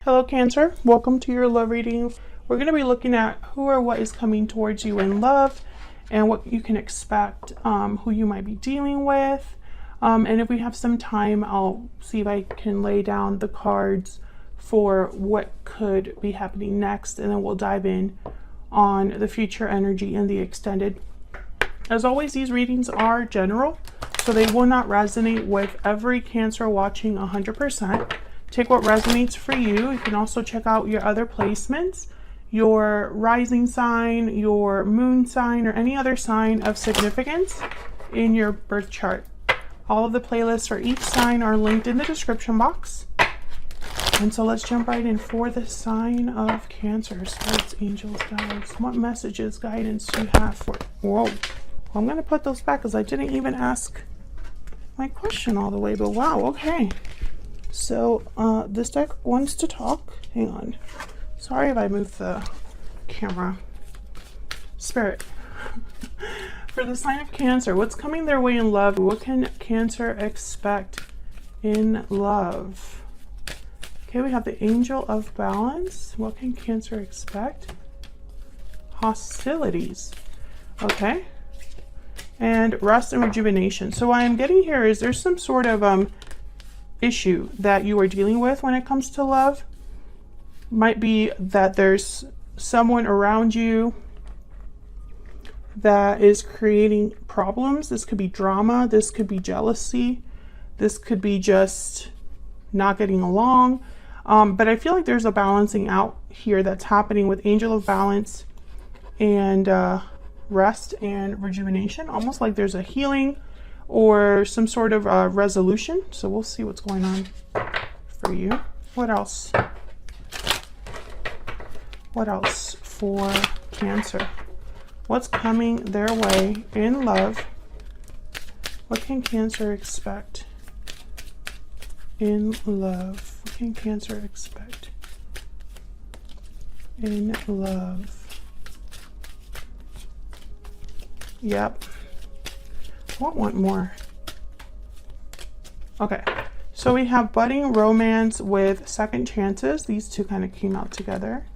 Hello Cancer, welcome to your love reading. We're going to be looking at who or what is coming towards you in love and what you can expect, who you might be dealing with. And if we have some time, I'll see if I can lay down the cards for what could be happening next, and then we'll dive in on the future energy and the extended. As always, these readings are general, so they will not resonate with every Cancer watching 100%. Take what resonates for you. You can also check out your other placements, your rising sign, your moon sign, or any other sign of significance in your birth chart. All of the playlists for each sign are linked in the description box. And so let's jump right in for the sign of Cancer. Spirits, angels, guides. What messages, guidance do you have for... Whoa. I'm going to put those back because I didn't even ask my question all the way, but wow, okay. So this deck wants to talk. Hang on. Sorry if I moved the camera. Spirit. For the sign of Cancer, what's coming their way in love? What can Cancer expect in love? Okay, we have the Angel of Balance. What can Cancer expect? Hostilities. Okay. And rest and rejuvenation. So what I'm getting here is there's some sort of issue that you are dealing with when it comes to love. Might be that there's someone around you that is creating problems. This could be drama, this could be jealousy, this could be just not getting along. But I feel like there's a balancing out here that's happening with Angel of Balance and rest and rejuvenation, almost like there's a healing or some sort of resolution. So we'll see what's going on for you. What else? What else for Cancer? What's coming their way in love? What can Cancer expect in love? What can Cancer expect in love? Yep. I want more. Okay, so we have budding romance with second chances. These two kind of came out together.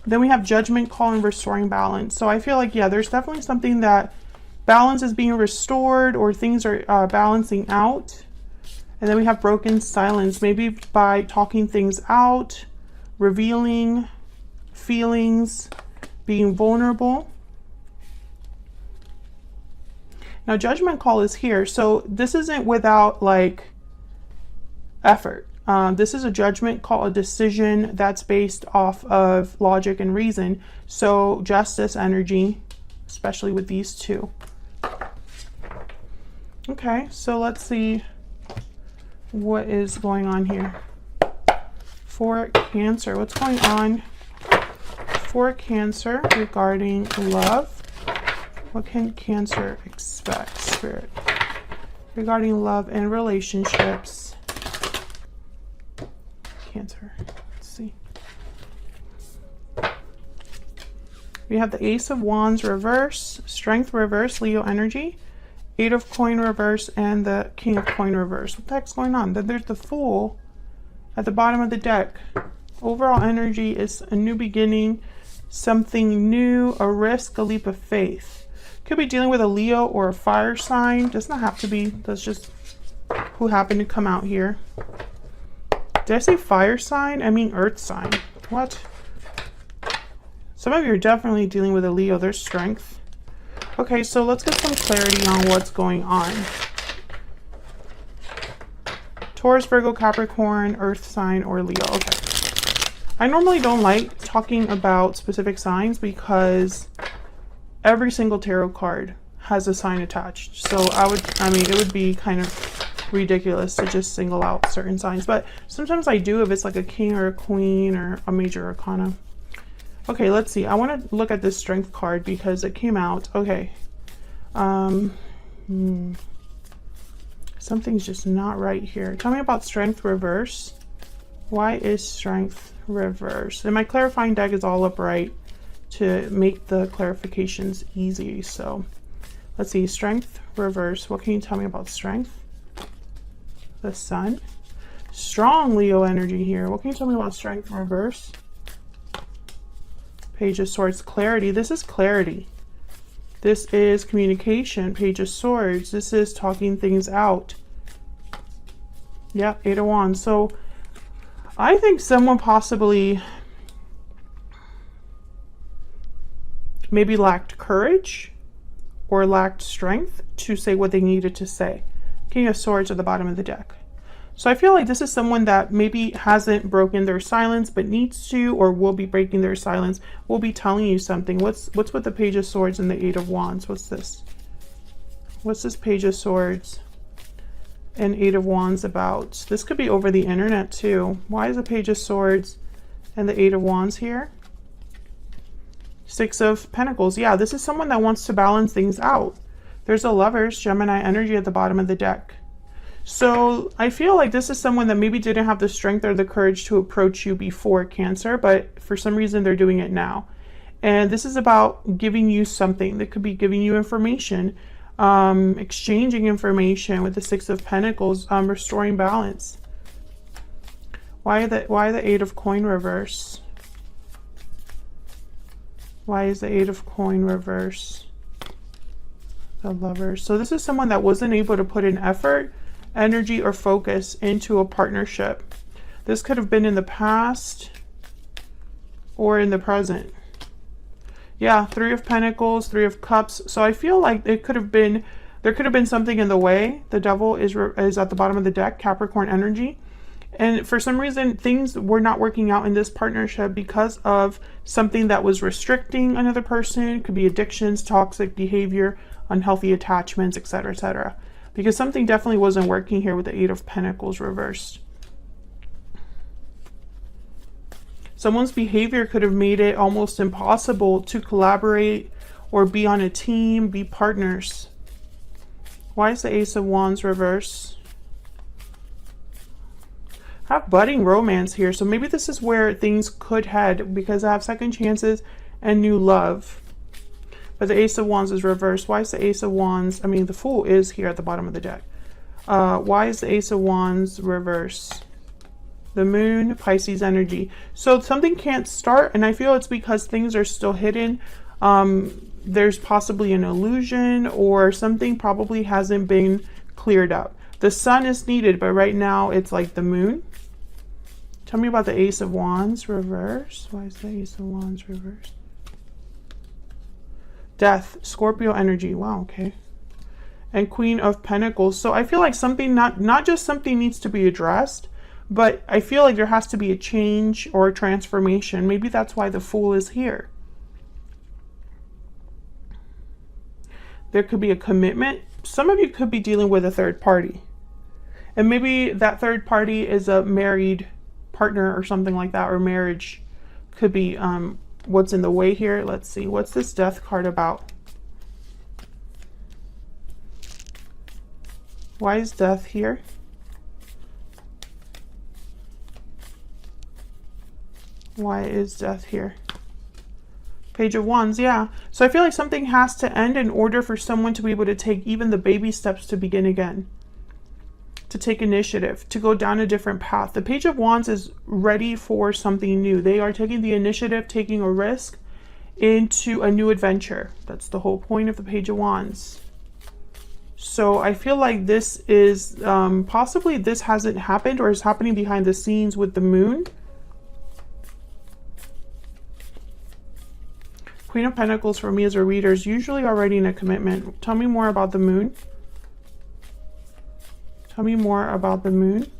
Then we have judgment call and restoring balance. So I feel like, yeah, there's definitely something that balance is being restored or things are balancing out. And then we have broken silence, maybe by talking things out, revealing feelings, being vulnerable. Now, judgment call is here. So this isn't without like effort. This is a judgment call, a decision that's based off of logic and reason. So justice energy, especially with these two. Okay, so let's see what is going on here for Cancer. What's going on for Cancer regarding love? What can Cancer expect, Spirit, regarding love and relationships? Cancer. Let's see. We have the Ace of Wands reverse, Strength reverse, Leo energy, Eight of Coin reverse, and the King of Coin reverse. What the heck's going on? Then there's the Fool at the bottom of the deck. Overall energy is a new beginning, something new, a risk, a leap of faith. Could be dealing with a Leo or a fire sign. Does not have to be. That's just who happened to come out here. Did I say fire sign? I mean earth sign. What? Some of you are definitely dealing with a Leo. There's strength. Okay, so let's get some clarity on what's going on. Taurus, Virgo, Capricorn, earth sign, or Leo. Okay. I normally don't like talking about specific signs because every single tarot card has a sign attached. So it would be kind of ridiculous to just single out certain signs. But sometimes I do if it's like a king or a queen or a major arcana. Okay, let's see. I want to look at this strength card because it came out. Okay. Something's just not right here. Tell me about strength reverse. Why is strength reverse? And my clarifying deck is all upright to make the clarifications easy. So let's see, strength reverse. What can you tell me about strength? The Sun. Strong Leo energy here. What can you tell me about strength in reverse? Page of Swords, clarity. This is clarity. This is communication. Page of Swords. This is talking things out. Yeah, Eight of Wands. So I think someone possibly maybe lacked courage or lacked strength to say what they needed to say. King of Swords at the bottom of the deck. So I feel like this is someone that maybe hasn't broken their silence but needs to, or will be breaking their silence, will be telling you something. What's with the Page of Swords and the Eight of Wands? What's this? What's this Page of Swords and Eight of Wands about? This could be over the internet too. Why is the Page of Swords and the Eight of Wands here? Six of Pentacles. Yeah, this is someone that wants to balance things out. There's a Lovers, Gemini energy at the bottom of the deck. So I feel like this is someone that maybe didn't have the strength or the courage to approach you before, Cancer, but for some reason they're doing it now. And this is about giving you something. That could be giving you information, exchanging information with the Six of Pentacles, restoring balance. Why the Eight of Coin reverse? Why is the Eight of Coin reverse? The Lovers. So this is someone that wasn't able to put in effort, energy, or focus into a partnership. This could have been in the past or in the present. Yeah, Three of Pentacles, Three of Cups. So I feel like there could have been something in the way. The Devil is at the bottom of the deck, Capricorn energy. And for some reason, things were not working out in this partnership because of something that was restricting another person. It could be addictions, toxic behavior, unhealthy attachments, etc., etc. Because something definitely wasn't working here with the Eight of Pentacles reversed. Someone's behavior could have made it almost impossible to collaborate or be on a team, be partners. Why is the Ace of Wands reversed? I have budding romance here, so maybe this is where things could head, because I have second chances and new love. But the Ace of Wands is reversed. Why is the Ace of Wands? I mean, the Fool is here at the bottom of the deck. Why is the Ace of Wands reversed? The Moon, Pisces energy. So something can't start, and I feel it's because things are still hidden. There's possibly an illusion, or something probably hasn't been cleared up. The Sun is needed, but right now it's like the Moon. Tell me about the Ace of Wands reverse. Why is the Ace of Wands reversed? Death, Scorpio energy. Wow, okay. And Queen of Pentacles. So I feel like something, not just something needs to be addressed, but I feel like there has to be a change or a transformation. Maybe that's why the Fool is here. There could be a commitment. Some of you could be dealing with a third party. And maybe that third party is a married partner or something like that, or marriage. Could be what's in the way here. Let's see. What's this Death card about? Why is Death here? Why is Death here? Page of Wands, yeah. So I feel like something has to end in order for someone to be able to take even the baby steps to begin again. To take initiative, to go down a different path. The Page of Wands is ready for something new. They are taking the initiative, taking a risk into a new adventure. That's the whole point of the Page of Wands. So I feel like this is, possibly this hasn't happened or is happening behind the scenes with the Moon. Queen of Pentacles for me as a reader is usually already in a commitment. Tell me more about the Moon. Tell me more about the Moon.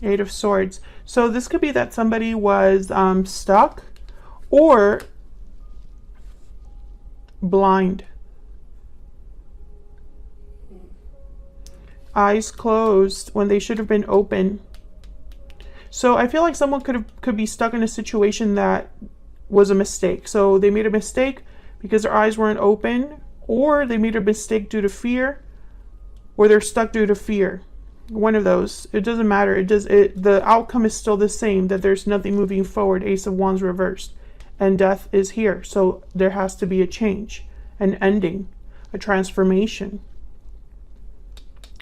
Eight of Swords. So this could be that somebody was stuck or blind. Eyes closed when they should have been open. So I feel like someone could be stuck in a situation that was a mistake. So they made a mistake because their eyes weren't open, or they made a mistake due to fear, or they're stuck due to fear. One of those. It doesn't matter. The outcome is still the same, that there's nothing moving forward. Ace of Wands reversed. And Death is here. So there has to be a change, an ending, a transformation.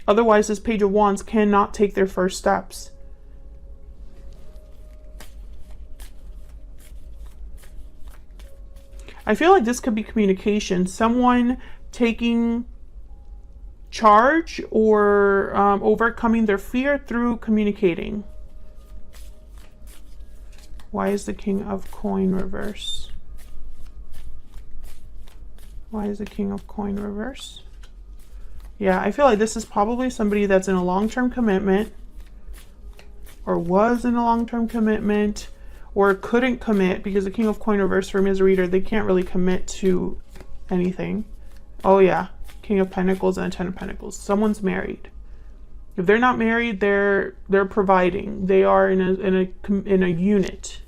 Otherwise, this Page of Wands cannot take their first steps. I feel like this could be communication. Someone taking charge or overcoming their fear through communicating. Why is the King of Coin reverse? Why is the King of Coin reverse? Yeah, I feel like this is probably somebody that's in a long-term commitment, or was in a long-term commitment, or couldn't commit, because the King of Coin reverse for me as a reader, they can't really commit to anything. Oh yeah, King of Pentacles and a Ten of Pentacles. Someone's married. If they're not married, they're providing. They are in a unit.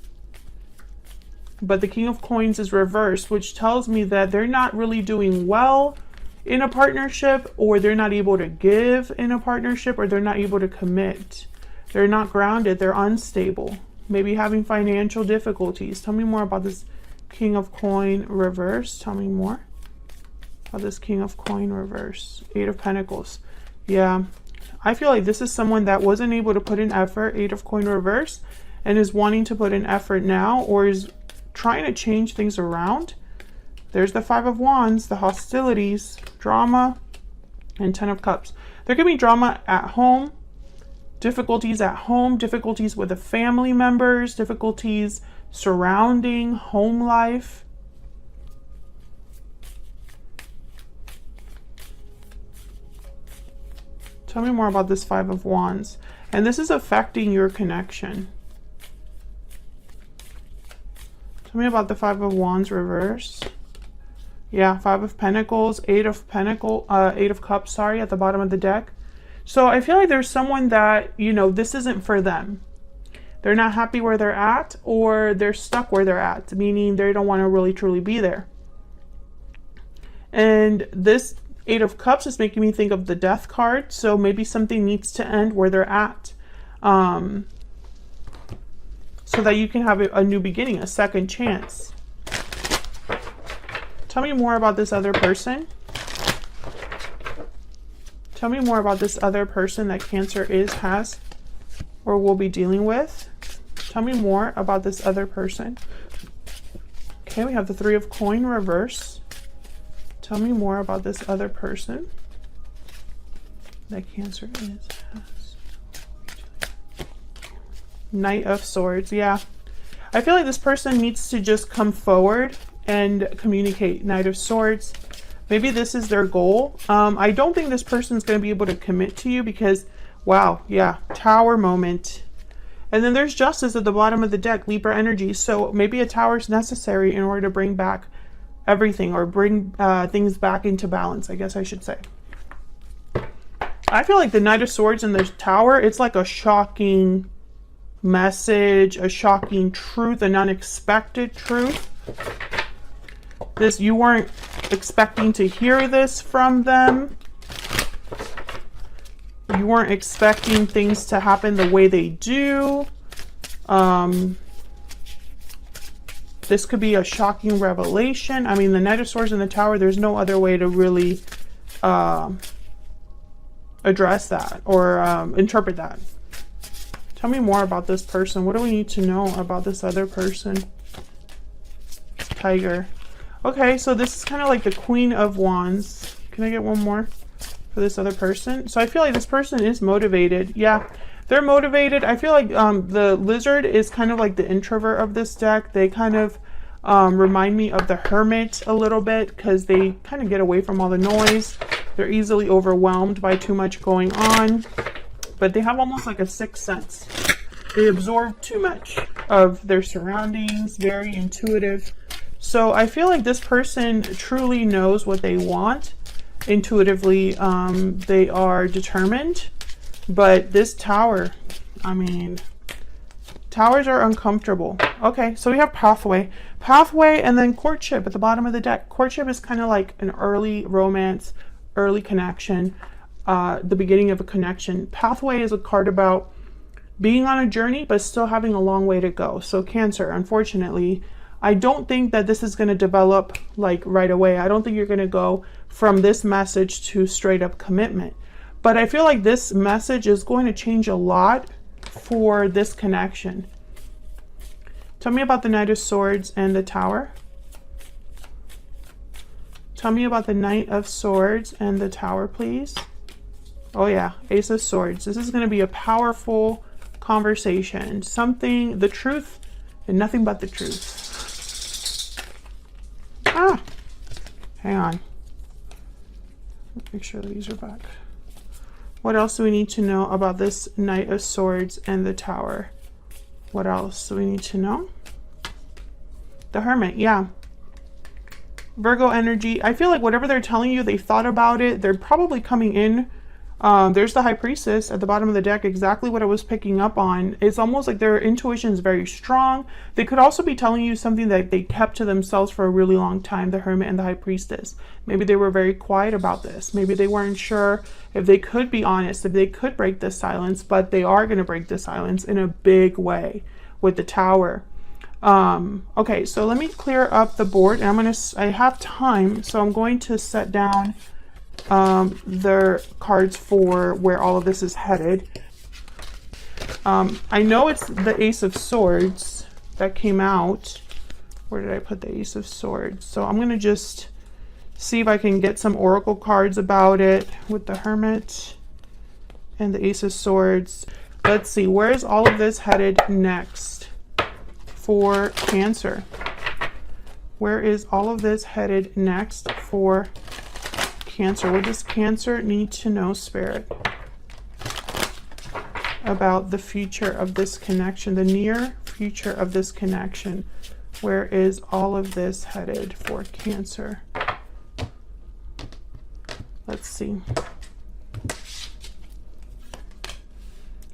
But the King of Coins is reversed, which tells me that they're not really doing well in a partnership, or they're not able to give in a partnership, or they're not able to commit. They're not grounded. They're unstable. Maybe having financial difficulties. Tell me more about this King of Coin reverse. Tell me more about this King of Coin reverse. Eight of Pentacles. Yeah. I feel like this is someone that wasn't able to put in effort, Eight of Coin reverse, and is wanting to put in effort now, or is trying to change things around. There's the Five of Wands, the hostilities, drama, and Ten of Cups. There could be drama at home, difficulties at home, difficulties with the family members, difficulties surrounding home life. Tell me more about this Five of Wands. And this is affecting your connection. Tell me about the Five of Wands reverse. Yeah, Five of Pentacles, Eight of Cups, sorry, at the bottom of the deck. So I feel like there's someone that, you know, this isn't for them. They're not happy where they're at, or they're stuck where they're at, meaning they don't want to really truly be there. And this Eight of Cups is making me think of the Death card. So maybe something needs to end where they're at, so that you can have a new beginning, a second chance. Tell me more about this other person. Tell me more about this other person that Cancer has, or will be dealing with. Tell me more about this other person. Okay, we have the Three of Coin reverse. Tell me more about this other person that Cancer has. Knight of Swords, yeah. I feel like this person needs to just come forward and communicate. Knight of Swords. Maybe this is their goal. I don't think this person's going to be able to commit to you because, wow, yeah, Tower moment. And then there's Justice at the bottom of the deck, Libra energy. So maybe a tower is necessary in order to bring back everything, or bring things back into balance, I guess I should say. I feel like the Knight of Swords and the Tower, it's like a shocking message, a shocking truth, an unexpected truth. This, you weren't expecting to hear this from them. You weren't expecting things to happen the way they do. This could be a shocking revelation. I mean, the Knight of Swords and the Tower, there's no other way to really address that or interpret that. Tell me more about this person. What do we need to know about this other person? Tiger. Okay, so this is kind of like the Queen of Wands. Can I get one more for this other person? So I feel like this person is motivated. Yeah, they're motivated. I feel like the Lizard is kind of like the introvert of this deck. They kind of remind me of the Hermit a little bit because they kind of get away from all the noise. They're easily overwhelmed by too much going on, but they have almost like a sixth sense. They absorb too much of their surroundings, very intuitive. So I feel like this person truly knows what they want intuitively. They are determined, but this Tower, I mean, Towers are uncomfortable. Okay, so we have Pathway. Pathway and then Courtship at the bottom of the deck. Courtship is kind of like an early romance, early connection, the beginning of a connection. Pathway is a card about being on a journey, but still having a long way to go. So Cancer, unfortunately, I don't think that this is going to develop like right away. I don't think you're going to go from this message to straight up commitment. But I feel like this message is going to change a lot for this connection. Tell me about the Knight of Swords and the Tower. Tell me about the Knight of Swords and the Tower, please. Oh yeah, Ace of Swords. This is going to be a powerful conversation. Something, the truth and nothing but the truth. Ah, hang on. Make sure these are back. What else do we need to know about this Knight of Swords and the Tower? What else do we need to know? The Hermit, yeah. Virgo energy. I feel like whatever they're telling you, they thought about it. They're probably coming in. There's the High Priestess at the bottom of the deck, exactly what I was picking up on. It's almost like their intuition is very strong. They could also be telling you something that they kept to themselves for a really long time, the Hermit and the High Priestess. Maybe they were very quiet about this. Maybe they weren't sure if they could be honest, if they could break the silence, but they are going to break the silence in a big way with the Tower. Okay, so let me clear up the board, and I have time, so I'm going to set down their cards for where all of this is headed. I know it's the Ace of Swords that came out. Where did I put the Ace of Swords? So I'm going to just see if I can get some oracle cards about it with the Hermit and the Ace of Swords. Let's see, where is all of this headed next for Cancer? Where is all of this headed next for Cancer? What does Cancer need to know, Spirit, about the future of this connection, the near future of this connection? Where is all of this headed for Cancer? Let's see.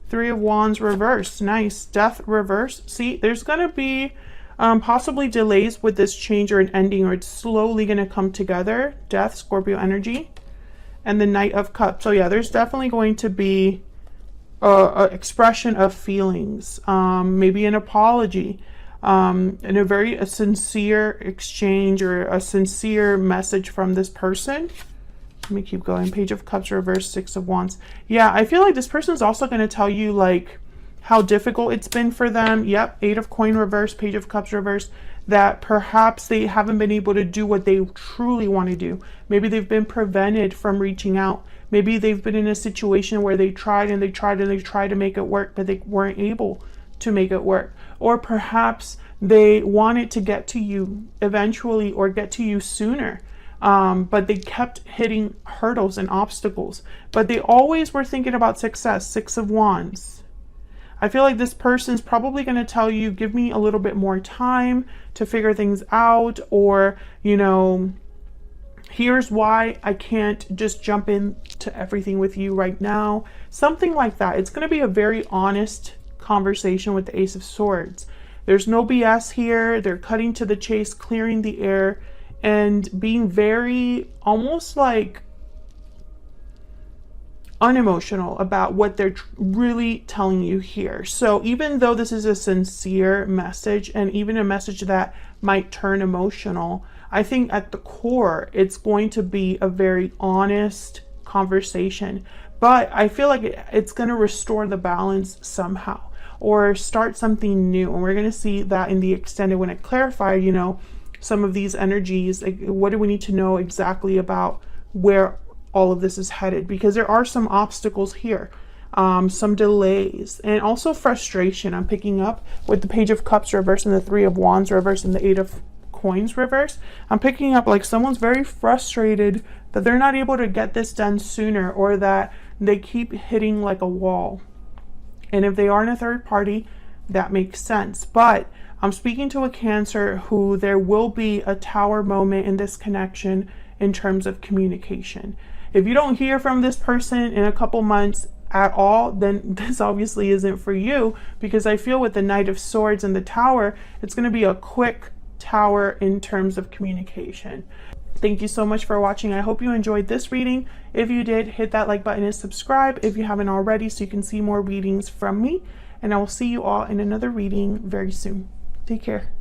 Three of Wands reversed. Nice. Death reversed. See, there's going to be possibly delays with this change or an ending, or it's slowly going to come together. Death, Scorpio energy, and the Knight of Cups. So yeah, there's definitely going to be an expression of feelings, maybe an apology, and a sincere exchange or a sincere message from this person. Let me keep going. Page of Cups reversed, Six of Wands. Yeah, I feel like this person's also going to tell you like how difficult it's been for them. Yep, Eight of Coin reversed, Page of Cups reversed, that perhaps they haven't been able to do what they truly want to do. Maybe they've been prevented from reaching out. Maybe they've been in a situation where they tried and they tried and they tried to make it work, but they weren't able to make it work. Or perhaps they wanted to get to you eventually or get to you sooner. But they kept hitting hurdles and obstacles. But they always were thinking about success. Six of Wands. I feel like this person's probably going to tell you, give me a little bit more time to figure things out, or, you know, here's why I can't just jump into everything with you right now. Something like that. It's going to be a very honest conversation with the Ace of Swords. There's no BS here. They're cutting to the chase, clearing the air, and being very almost like unemotional about what they're really telling you here. So even though this is a sincere message, and even a message that might turn emotional, I think at the core it's going to be a very honest conversation. But I feel like it's going to restore the balance somehow, or start something new. And we're going to see that in the extended when it clarified, you know, some of these energies. Like, what do we need to know exactly about where all of this is headed? Because there are some obstacles here, some delays, and also frustration. I'm picking up with the Page of Cups reverse and the Three of Wands reverse and the Eight of Coins reverse. I'm picking up like someone's very frustrated that they're not able to get this done sooner, or that they keep hitting like a wall. And if they are in a third party, that makes sense. But I'm speaking to a Cancer who there will be a Tower moment in this connection in terms of communication. If you don't hear from this person in a couple months at all, then this obviously isn't for you, because I feel with the Knight of Swords and the Tower, it's going to be a quick Tower in terms of communication. Thank you so much for watching. I hope you enjoyed this reading. If you did, hit that like button and subscribe if you haven't already, so you can see more readings from me. And I will see you all in another reading very soon. Take care.